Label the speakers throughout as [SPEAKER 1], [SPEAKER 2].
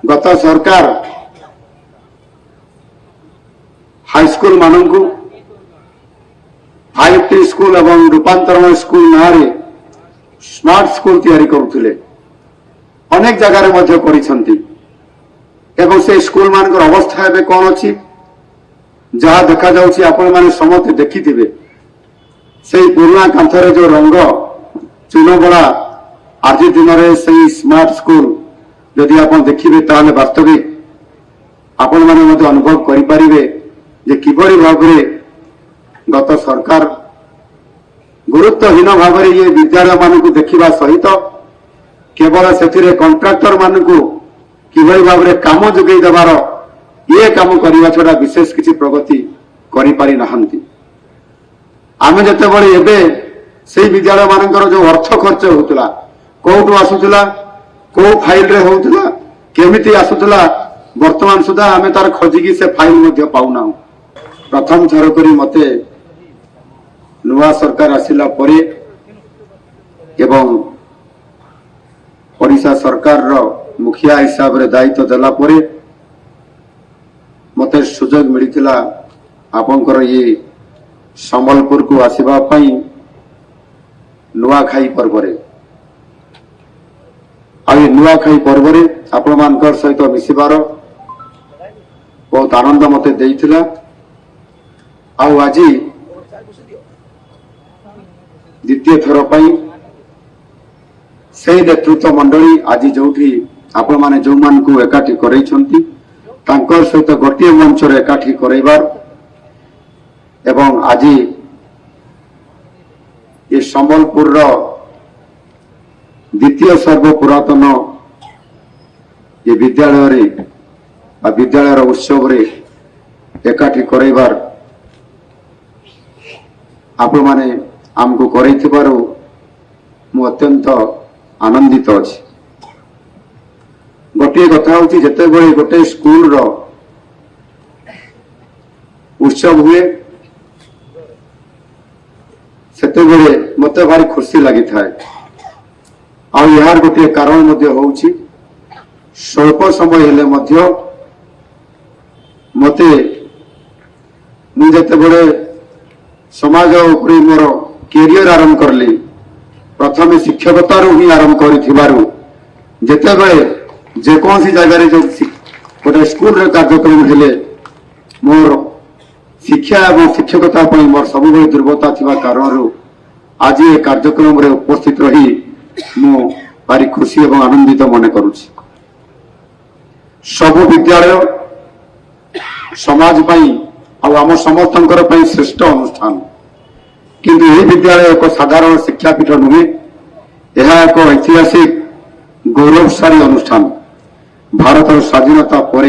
[SPEAKER 1] गत सरकार हाईस्कूल मानू 5T स्कूल एवं रूपांतरण स्कूल ना स्मार्ट स्कूल तैयारी करुले अनेक जगह से स्कूल मान अवस्था एवं कौन अच्छी जहाँ देखा आपण मैंने समस्त देखिथे से पुराना कांथर जो रंग चून बड़ा आज दिन में से स्मार्ट स्कूल जदि आप देखिए ताले वास्तविक आपण मैंने अनुभव करें जे किभली भाव गत सरकार गुरुत्वहीन भाव ये विद्यालय मानक देखा सहित केवल से कंट्राक्टर मानक किभली भाव काम जोगे देवार ये काम करने छड़ा विशेष किसी प्रगति करें आम जिते से विद्यालय मानकर जो अर्थ खर्च होता कौटू आसूला कौ फाइल रे होता केमिति आसूला वर्तमान सुधा आम तार खोजिकी से फाइल पाऊना प्रथम थर करी मते नुआ सरकार आसिला परे एवं ओडिशा सरकार रो मुखिया हिसाब रे दायित्व देला परे मते सुजोग मिलिथिला आपनकर ये संबलपुर को आसीबा पई नुआखाई पर्व रे आई नुआखाई पर्व रे आपण मानकर सहित मिसिबार बहुत आनंद मते देइथिला आउ आज द्वितीय थर पई से नेतृत्व मंडली आज जो आपण माने जो मान को एकाठी करैछंती तांकर सहित गोटे मंच रे एकाठी करैबार एवं आज ये संबलपुर द्वितीय सर्व पुरातन ये विद्यालय उत्सव रे एकाठी करैबार आपण माने आमको करैथिबारो मु अत्यंत आनंदित अछि गोटे कथा होची जते बेले गोटे स्कूल रो उत्सव हुए सेते बेले मते भारी खुशी लागि थाए आ यार गोटे कारण मध्य होची स्वल्प समय हेले मध्य मते मु जते बेले समाज उपरे मोर कैरियर आरंभ करली प्रथम शिक्षकता ही आरंभ करिथिबारु जेतेबेले जेकोसी जगह जो गोटे स्कूल रे कार्यक्रम हेले मोर शिक्षा और शिक्षकता मोर सब दुर्बलता थिबा कारण आज ये कार्यक्रम रे उपस्थित रही मु भारी खुशी और आनंदित मन करुछि सब विद्यालय समाज पई आम समस्तंकर पई श्रेष्ठ अनुष्ठान किंतु यह विद्यालय एक साधारण शिक्षापीठ नुहे यह एक ऐतिहासिक गौरवशाली अनुष्ठान भारत स्वाधीनता पर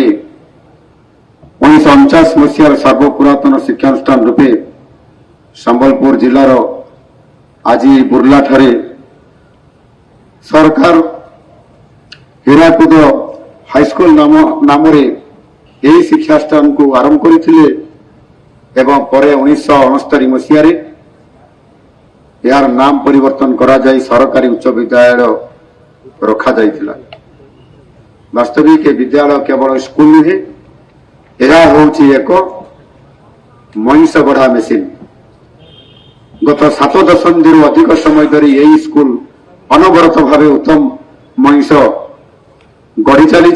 [SPEAKER 1] 1949 मसीहार सर्वपुरातन शिक्षानुष्ठान रूपे संबलपुर जिलार आज बुर्ला ठारे सरकार हीराकुद हाईस्कूल नाम यही शिक्षानुष्ठान को आरंभ करथिले एवं परे 1969 मसीह यार नाम परिवर्तन करा जाई सरकारी उच्च विद्यालय रखा जाइथिला वास्तविक विद्यालय केवल स्कूल नुहे यह होची एक मनीष गढ़ा मेसीन गत 7 दशंधि अधिक समय धरी यही स्कूल अनवरत भाव उत्तम मनीष गढ़ी चली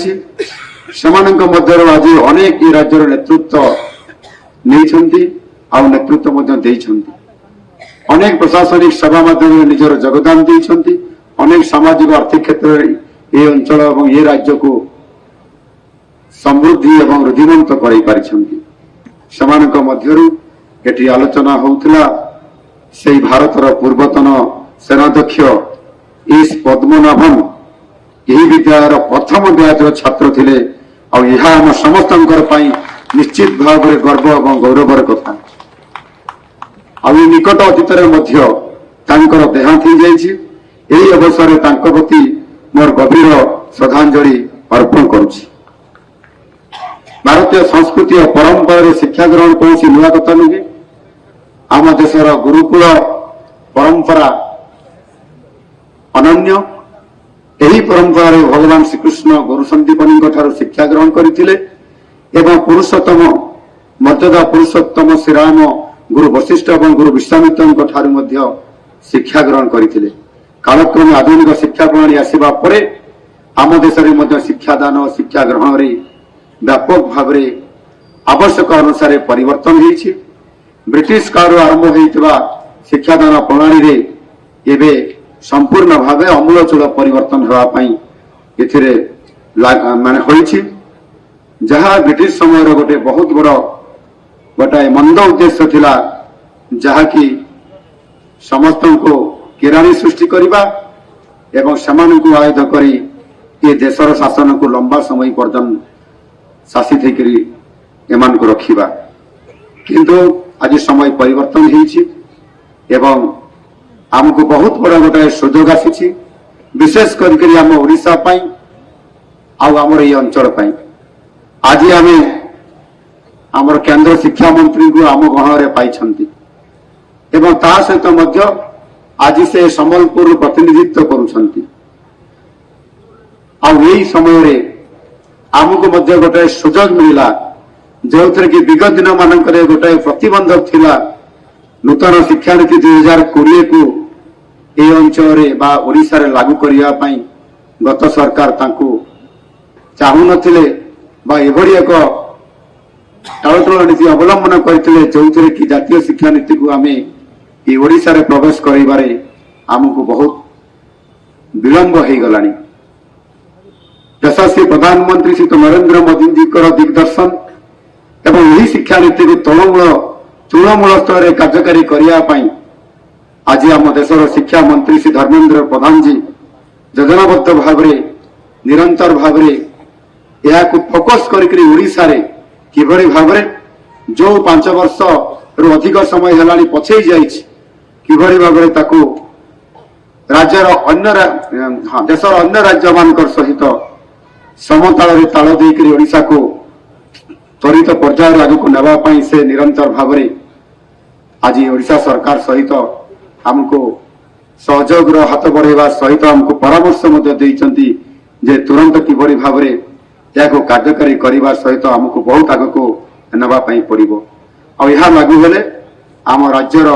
[SPEAKER 1] आज अनेक राज्यर नेतृत्व नहीं नेतृत्व अनेक प्रशासनिक सभा माध्यम निजर योगदान देइछंती अनेक सामाजिक आर्थिक क्षेत्र ये अंचल और ये राज्य को समृद्धि और रुधिमंत कराई पारिछंती समानक मध्यरु एटी आलोचना होउतला से भारतर पूर्वतन सेनाध्यक्ष एस पद्मनाभन यही विद्यालय प्रथम ब्याच छात्र थिले और यह आम समस्तंकर पई निश्चित भाव में गर्व और गौरवर कथा आ निकट अतीत देहांत हो जाइए अवसर प्रति मोर गभीर श्रद्धांजलि अर्पण करुछि भारतीय संस्कृति और परंपरा शिक्षा ग्रहण कौन नुआ कथा नुहे आम देशर गुरुकुल परंपरा अनन्य ଏହି ପରମ୍ପରାରେ ଭଗବାନ ଶ୍ରୀକୃଷ୍ଣ ଗୁରୁ ସନ୍ଦୀପନୀଙ୍କ ଠାରୁ ଶିକ୍ଷା ଗ୍ରହଣ କରିଥିଲେ ଏବଂ ପୁରୁଷୋତ୍ତମ ମର୍ଯ୍ୟାଦା ପୁରୁଷୋତ୍ତମ ଶ୍ରୀରାମ ଗୁରୁ ବଶିଷ୍ଠ ଏବଂ ଗୁରୁ ବିଶ୍ୱାମିତ୍ରଙ୍କ ଠାରୁ ମଧ୍ୟ ଶିକ୍ଷା ଗ୍ରହଣ କରିଥିଲେ। କାଳକ୍ରମେ ଆଧୁନିକ ଶିକ୍ଷା ପ୍ରଣାଳୀ ଆସିବା ପରେ ଆମ ଦେଶରେ ମଧ୍ୟ ଶିକ୍ଷାଦାନ ଶିକ୍ଷା ଗ୍ରହଣରେ ବ୍ୟାପକ ଭାବରେ ଆବଶ୍ୟକ ଅନୁସାରେ ପରିବର୍ତ୍ତନ ହୋଇଛି। ବ୍ରିଟିଶ କାଳରୁ ଆରମ୍ଭ ହୋଇଥିବା ଶିକ୍ଷାଦାନ ପ୍ରଣାଳୀରେ ଏବେ ସମ୍ପୂର୍ଣ୍ଣ ଭାବେ ଅମୂଳଚୂଳ ପରିବର୍ତ୍ତନ ହେବା ପାଇଁ ଏଥିରେ ମାନେ ହୋଇଛି, ଯାହା ବ୍ରିଟିଶ ସମୟର ଗୋଟେ ବହୁତ ବଡ଼ ଗୋଟାଏ ମନ୍ଦ ଉଦ୍ଦେଶ୍ୟ ଥିଲା, ଯାହାକି ସମସ୍ତଙ୍କୁ କିରାଣୀ ସୃଷ୍ଟି କରିବା ଏବଂ ସେମାନଙ୍କୁ ଆୟୋଧ କରି ଏ ଦେଶର ଶାସନକୁ ଲମ୍ବା ସମୟ ପର୍ଯ୍ୟନ୍ତ ଶାସିତ ହେଇକରି ଏମାନଙ୍କୁ ରଖିବା। କିନ୍ତୁ ଆଜି ସମୟ ପରିବର୍ତ୍ତନ ହେଇଛି ଏବଂ ଆମକୁ ବହୁତ ବଡ଼ ଗୋଟାଏ ସୁଯୋଗ ଆସିଛି, ବିଶେଷ କରିକରି ଆମ ଓଡ଼ିଶା ପାଇଁ ଆଉ ଆମର ଏହି ଅଞ୍ଚଳ ପାଇଁ। ଆଜି ଆମେ ଆମର କେନ୍ଦ୍ର ଶିକ୍ଷାମନ୍ତ୍ରୀଙ୍କୁ ଆମ ଗହଣରେ ପାଇଛନ୍ତି ଏବଂ ତା ସହିତ ମଧ୍ୟ ଆଜି ସେ ସମ୍ବଲପୁରରୁ ପ୍ରତିନିଧିତ୍ୱ କରୁଛନ୍ତି। ଆଉ ଏହି ସମୟରେ ଆମକୁ ମଧ୍ୟ ଗୋଟାଏ ସୁଯୋଗ ମିଳିଲା, ଯେଉଁଥିରେ କି ବିଗତ ଦିନ ମାନଙ୍କରେ ଗୋଟାଏ ପ୍ରତିବନ୍ଧକ ଥିଲା। ନୂତନ ଶିକ୍ଷାନୀତି 2020କୁ ଏହି ଅଞ୍ଚଳରେ ବା ଓଡ଼ିଶାରେ ଲାଗୁ କରିବା ପାଇଁ ଗତ ସରକାର ତାଙ୍କୁ ଚାହୁଁନଥିଲେ ବା ଏଭଳି ଏକ ଟାଳଟୁଳ ନୀତି ଅବଲମ୍ବନ କରିଥିଲେ, ଯେଉଁଥିରେ କି ଜାତୀୟ ଶିକ୍ଷାନୀତିକୁ ଆମେ এই ଓଡ଼ିଶାରେ ପ୍ରବେଶ କରିବାରେ ଆମକୁ ବହୁତ ବିଳମ୍ବ ହୋଇଗଲାଣି। ଯଶସ୍ୱୀ ପ୍ରଧାନମନ୍ତ୍ରୀ ଶ୍ରୀ ନରେନ୍ଦ୍ର ମୋଦିଜୀଙ୍କର ଦିଗଦର୍ଶନ ଏବଂ ଏହି ଶିକ୍ଷାନୀତିକୁ ତୃଣମୂଳ ସ୍ତରରେ କାର୍ଯ୍ୟକାରୀ କରିବା ପାଇଁ ଆଜି ଆମ ଦେଶର ଶିକ୍ଷା ମନ୍ତ୍ରୀ ଶ୍ରୀ ଧର୍ମେନ୍ଦ୍ର ପ୍ରଧାନଜୀ ଯୋଜନାବଦ୍ଧ ଭାବରେ ନିରନ୍ତର ଭାବରେ ଏହାକୁ ଫୋକସ୍ କରିକି ଓଡ଼ିଶାରେ କିଭଳି ଭାବରେ ଯେଉଁ 5 ବର୍ଷରୁ ଅଧିକ ସମୟ ହେଲାଣି ପଛେଇ ଯାଇଛି, କିଭଳି ଭାବରେ ତାକୁ ରାଜ୍ୟର ଦେଶର ଅନ୍ୟ ରାଜ୍ୟମାନଙ୍କ ସହିତ ସମତାଳରେ ତାଳ ଦେଇକରି ଓଡ଼ିଶାକୁ ତ୍ୱରିତ ପର୍ଯ୍ୟାୟରେ ଆଗକୁ ନେବା ପାଇଁ ସେ ନିରନ୍ତର ଭାବରେ ଆଜି ଓଡ଼ିଶା ସରକାର ସହିତ ଆମକୁ ସହଯୋଗର ହାତ ବଢ଼ାଇବା ସହିତ ଆମକୁ ପରାମର୍ଶ ମଧ୍ୟ ଦେଇଛନ୍ତି ଯେ ତୁରନ୍ତ କିଭଳି ଭାବରେ ଏହାକୁ କାର୍ଯ୍ୟକାରୀ କରିବା ସହିତ ଆମକୁ ବହୁତ ଆଗକୁ ନେବା ପାଇଁ ପଡ଼ିବ। ଆଉ ଏହା ଲାଗୁ ହେଲେ ଆମ ରାଜ୍ୟର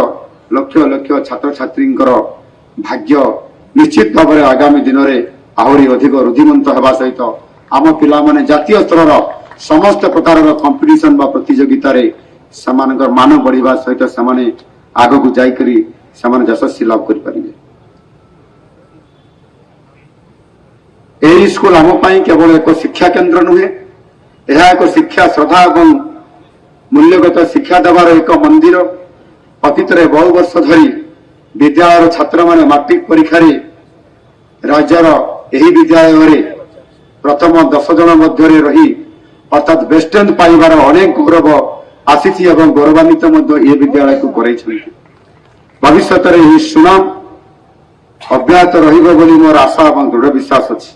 [SPEAKER 1] ଲକ୍ଷ ଲକ୍ଷ ଛାତ୍ରଛାତ୍ରୀଙ୍କର ଭାଗ୍ୟ ନିଶ୍ଚିତ ଭାବରେ ଆଗାମୀ ଦିନରେ ଆହୁରି ଅଧିକ ରୁଦ୍ଧିମନ୍ତ ହେବା ସହିତ ଆମ ପିଲାମାନେ ଜାତୀୟ ସ୍ତରର ସମସ୍ତ ପ୍ରକାରର କମ୍ପିଟିସନ ବା ପ୍ରତିଯୋଗିତାରେ ସେମାନଙ୍କର ମାନ ବଢ଼ିବା ସହିତ ସେମାନେ ଆଗକୁ ଯାଇକରି ସେମାନେ ଯଶସ୍ୱୀ ଲାଭ କରିପାରିବେ। ଏହି ସ୍କୁଲ ଆମ ପାଇଁ କେବଳ ଏକ ଶିକ୍ଷା କେନ୍ଦ୍ର ନୁହେଁ, ଏହା ଏକ ଶିକ୍ଷା ଶ୍ରଦ୍ଧା ଏବଂ ମୂଲ୍ୟଗତ ଶିକ୍ଷା ଦେବାର ଏକ ମନ୍ଦିର। ଅତୀତରେ ବହୁ ବର୍ଷ ଧରି ବିଦ୍ୟାଳୟର ଛାତ୍ରମାନେ ମାଟ୍ରିକ ପରୀକ୍ଷାରେ ରାଜ୍ୟର ଏହି ବିଦ୍ୟାଳୟରେ ପ୍ରଥମ 10 ଜଣ ମଧ୍ୟରେ ରହି ଅର୍ଥାତ୍ ବେଷ୍ଟ ରେଙ୍କ ପାଇବାର ଅନେକ ଗୌରବ ଆସିଛି ଏବଂ ଗୌରବାନ୍ୱିତ ମଧ୍ୟ ଏ ବିଦ୍ୟାଳୟକୁ କରାଇଛନ୍ତି। ଭବିଷ୍ୟତରେ ଏହି ସୁନାମ ଅବ୍ୟାହତ ରହିବ ବୋଲି ମୋର ଆଶା ଏବଂ ଦୃଢ଼ ବିଶ୍ୱାସ ଅଛି।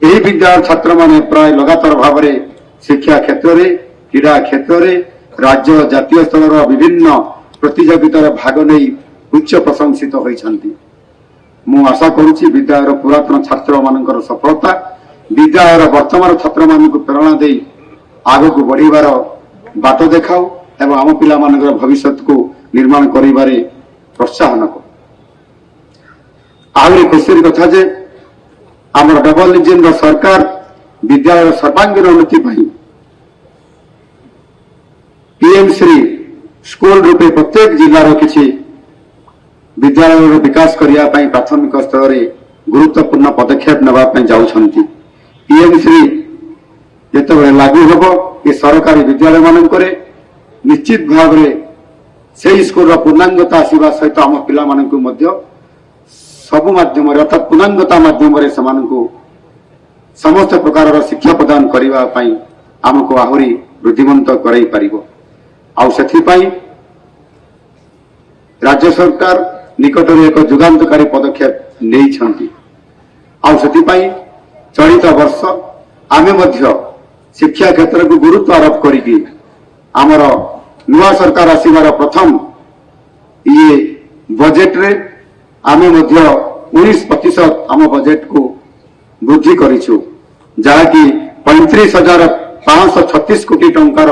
[SPEAKER 1] ଏହି ବିଦ୍ୟାଳୟ ଛାତ୍ରମାନେ ପ୍ରାୟ ଲଗାତାର ଭାବରେ ଶିକ୍ଷା କ୍ଷେତ୍ରରେ କ୍ରୀଡ଼ା କ୍ଷେତ୍ରରେ ରାଜ୍ୟ ଜାତୀୟ ସ୍ତରର ବିଭିନ୍ନ ପ୍ରତିଯୋଗିତାରେ ଭାଗ ନେଇ ଉଚ୍ଚ ପ୍ରଶଂସିତ ହୋଇଛନ୍ତି। ମୁଁ ଆଶା କରୁଛି ବିଦ୍ୟାଳୟର ପୁରାତନ ଛାତ୍ରମାନଙ୍କର ସଫଳତା ବିଦ୍ୟାଳୟର ବର୍ତ୍ତମାନ ଛାତ୍ରମାନଙ୍କୁ ପ୍ରେରଣା ଦେଇ ଆଗକୁ ବଢ଼ିବାର ବାଟ ଦେଖାଉ ଏବଂ ଆମ ପିଲାମାନଙ୍କର ଭବିଷ୍ୟତକୁ ନିର୍ମାଣ କରିବାରେ ପ୍ରୋତ୍ସାହନ କରୁ। ଆହୁରି ଖୁସିର କଥା ଯେ ଆମର ଡବଲ ଇଞ୍ଜିନର ସରକାର ବିଦ୍ୟାଳୟର ସର୍ବାଙ୍ଗୀନ ଉନ୍ନତି ପାଇଁ ପିଏମଶ୍ରୀ ସ୍କୁଲ ରୂପେ ପ୍ରତ୍ୟେକ ଜିଲ୍ଲାର କିଛି ବିଦ୍ୟାଳୟର ବିକାଶ କରିବା ପାଇଁ ପ୍ରାଥମିକ ସ୍ତରରେ ଗୁରୁତ୍ୱପୂର୍ଣ୍ଣ ପଦକ୍ଷେପ ନେବା ପାଇଁ ଯାଉଛନ୍ତି। ପିଏମଶ୍ରୀ ଯେତେବେଳେ ଲାଗୁ ହେବ ଏ ସରକାରୀ ବିଦ୍ୟାଳୟମାନଙ୍କରେ ନିଶ୍ଚିତ ଭାବରେ ସେହି ସ୍କୁଲର ପୂର୍ଣ୍ଣାଙ୍ଗତା ଆସିବା ସହିତ ଆମ ପିଲାମାନଙ୍କୁ ମଧ୍ୟ ସବୁ ମାଧ୍ୟମରେ ଅର୍ଥାତ୍ ପୂର୍ଣ୍ଣାଙ୍ଗତା ମାଧ୍ୟମରେ ସେମାନଙ୍କୁ ସମସ୍ତ ପ୍ରକାରର ଶିକ୍ଷା ପ୍ରଦାନ କରିବା ପାଇଁ ଆମକୁ ଆହୁରି ବୃଦ୍ଧିମନ୍ତ କରାଇ ପାରିବ। ଆଉ ସେଥିପାଇଁ ରାଜ୍ୟ ସରକାର ନିକଟରେ ଏକ ଯୁଗାନ୍ତକାରୀ ପଦକ୍ଷେପ ନେଇଛନ୍ତି। ଆଉ ସେଥିପାଇଁ ଚଳିତ ବର୍ଷ ଆମେ ମଧ୍ୟ ଶିକ୍ଷା କ୍ଷେତ୍ରକୁ ଗୁରୁତ୍ୱ ଆରୋପ କରିକି ଆମର ନୂଆ ସରକାର ଆସିବାର ପ୍ରଥମ ବଜେଟରେ ଆମେ ମଧ୍ୟ 19% ଆମ ବଜେଟକୁ ବୃଦ୍ଧି କରିଛୁ, ଯାହାକି 35,536 କୋଟି ଟଙ୍କାର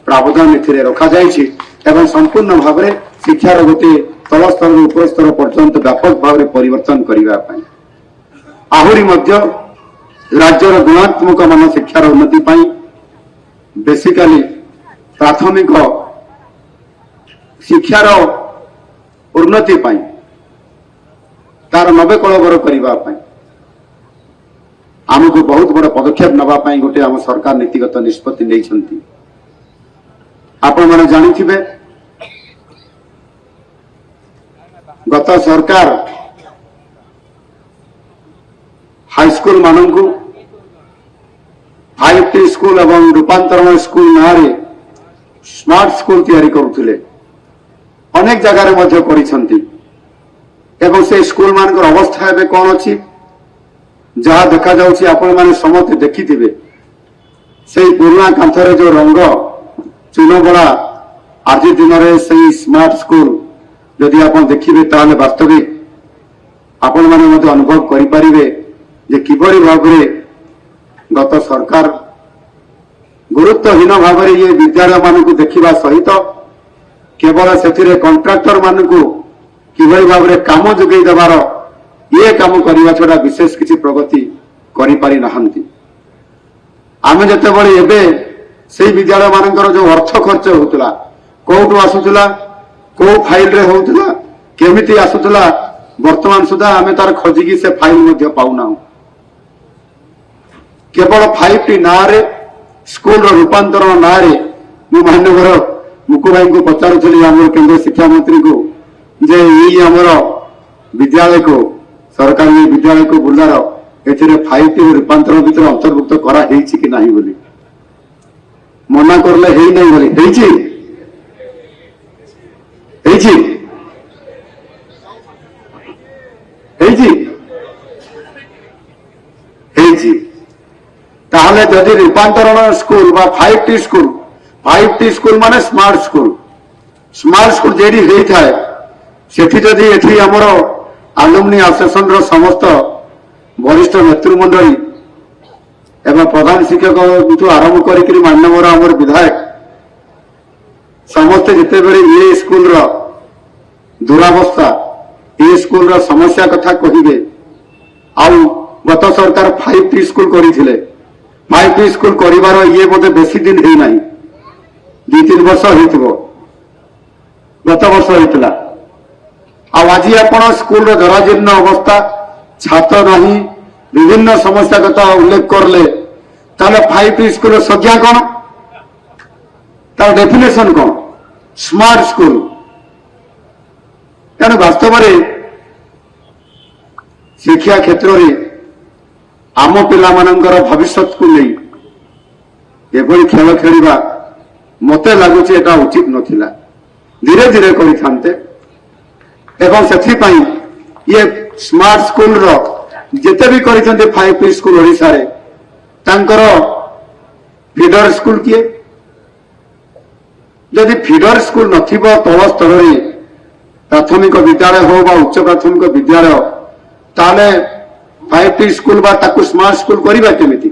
[SPEAKER 1] ପ୍ରାବଧାନ ଏଥିରେ ରଖାଯାଇଛି ଏବଂ ସମ୍ପୂର୍ଣ୍ଣ ଭାବରେ ଶିକ୍ଷାର ଗୋଟିଏ ତଳ ସ୍ତରରୁ ଉପର ସ୍ତର ପର୍ଯ୍ୟନ୍ତ ବ୍ୟାପକ ଭାବରେ ପରିବର୍ତ୍ତନ କରିବା ପାଇଁ ଆହୁରି ମଧ୍ୟ ରାଜ୍ୟର ଗୁଣାତ୍ମକ ମାନ ଶିକ୍ଷାର ଉନ୍ନତି ପାଇଁ ବେସିକାଲି ପ୍ରାଥମିକ ଶିକ୍ଷାର ଉନ୍ନତି ପାଇଁ ତାର ନବକଳେବର କରିବା ପାଇଁ ଆମକୁ ବହୁତ ବଡ଼ ପଦକ୍ଷେପ ନେବା ପାଇଁ ଗୋଟେ ଆମ ସରକାର ନୀତିଗତ ନିଷ୍ପତ୍ତି ନେଇଛନ୍ତି। ଆପଣମାନେ ଜାଣିଥିବେ ଗତ ସରକାର ହାଇସ୍କୁଲ ମାନଙ୍କୁ 5T ସ୍କୁଲ ଏବଂ ରୂପାନ୍ତରଣ ସ୍କୁଲ ନାଁରେ ସ୍ମାର୍ଟ ସ୍କୁଲ ତିଆରି କରୁଥିଲେ, ଅନେକ ଜାଗାରେ ମଧ୍ୟ କରିଛନ୍ତି ଏବଂ ସେ ସ୍କୁଲ ମାନଙ୍କର ଅବସ୍ଥା ଏବେ କଣ ଅଛି ଯାହା ଦେଖାଯାଉଛି ଆପଣମାନେ ସମସ୍ତେ ଦେଖିଥିବେ। ସେହି ପୁରୁଣା କାନ୍ଥରେ ଯୋଉ ରଙ୍ଗ ଚୂନବଳା ଆଜି ଦିନରେ ସେହି ସ୍ମାର୍ଟ ସ୍କୁଲ ଯଦି ଆପଣ ଦେଖିବେ ତାହେଲେ ବାସ୍ତବିକ ଆପଣମାନେ ମଧ୍ୟ ଅନୁଭବ କରିପାରିବେ ଯେ କିଭଳି ଭାବରେ ଗତ ସରକାର ଗୁରୁତ୍ୱହୀନ ଭାବରେ ଏ ବିଦ୍ୟାଳୟମାନଙ୍କୁ ଦେଖିବା ସହିତ କେବଳ ସେଥିରେ କଣ୍ଟ୍ରାକ୍ଟର ମାନଙ୍କୁ କିଭଳି ଭାବରେ କାମ ଯୋଗାଇ ଦେବାର ଏ କାମ କରିବା ଛଡ଼ା ବିଶେଷ କିଛି ପ୍ରଗତି କରିପାରି ନାହାନ୍ତି। ଆମେ ଯେତେବେଳେ ଏବେ ସେହି ବିଦ୍ୟାଳୟମାନଙ୍କର ଯୋଉ ଅର୍ଥ ଖର୍ଚ୍ଚ ହେଉଥିଲା, କୋଉଠୁ ଆସୁଥିଲା, କୋଉ ଫାଇଲରେ ହେଉଥିଲା, କେମିତି ଆସୁଥିଲା, ବର୍ତ୍ତମାନ ସୁଦ୍ଧା ଆମେ ତାର ଖୋଜିକି ସେ ଫାଇଲ ମଧ୍ୟ ପାଉନାହୁଁ। କେବଳ 5T ନାଁରେ ସ୍କୁଲର ରୂପାନ୍ତରଣ ନାଁରେ ମୁଁ ମାନ୍ୟବର ମୁକୁ ଭାଇଙ୍କୁ ପଚାରୁଥିଲି ଆମର କେନ୍ଦ୍ର ଶିକ୍ଷାମନ୍ତ୍ରୀଙ୍କୁ ଯେ ଏଇ ଆମର ବିଦ୍ୟାଳୟକୁ ସରକାରୀ ବିଦ୍ୟାଳୟକୁ ବୁର୍ଲାର ଏଥିରେ 5T ରୂପାନ୍ତରଣ ଭିତରେ ଅନ୍ତର୍ଭୁକ୍ତ କରାହେଇଛି କି ନାହିଁ ବୋଲି ମନା କରିଲେ ହେଇନାହିଁ ବୋଲି। ହେଇଛି ହେଇଛି ହେଇଛି ହେଇଛି ତାহলে যদি রূপান্তরণ স্কুল বা 5T স্কুল মানে স্মার্ট স্কুল যেটি হয়ে সেটি যদি এটি আমার আলুমনি আসোসিয়েশন সমস্ত বরিষ্ঠ নেতৃমণ্ডলী এবং প্রধান শিক্ষক আরম্ভ করি মান্যবর আমার বিধায়ক সমস্তে যেতবে এ স্কুলর দুরাবস্থা এ স্কুলর সমস্যা কথা কহিবে আউ গত সরকার 5T স্কুল করেছিলেন 5T স্কুল করিবার ইয়ে বোধে বেশি দিন হই নাই 2-3 বর্ষ হইতিব গত বর্ষ হইতলা আজি আপন স্কুলর জরাজীর্ণ অবস্থা ছাত্র নাহি বিভিন্ন সমস্যা কথা উল্লেখ করলে তাহলে 5T স্কুলের সংজ্ঞা কোন তার ডেফিনেশন কোন স্মার্ট স্কুল তেণু বাস্তবরে শিক্ষা ক্ষেত্রে आम पिलामानंकर भविष्यत को नहीं एभली खेल खेलिबा मते लागुची एटा उचित नथिला धीरे धीरे करिथान्ते एवं सेथि पई ये स्मार्ट स्कूल रो जेते भी करिथान्ते 5T स्कूल ओडिसा रे तांकर फीडर स्कूल किए यदि फीडर स्कूल नथिबो तल स्तर रे प्राथमिक विद्यालय हो बा उच्च प्राथमिक विद्यालय ताले 5T स्कूल बा ताकू स्मार्ट स्कूल करिबा केमिति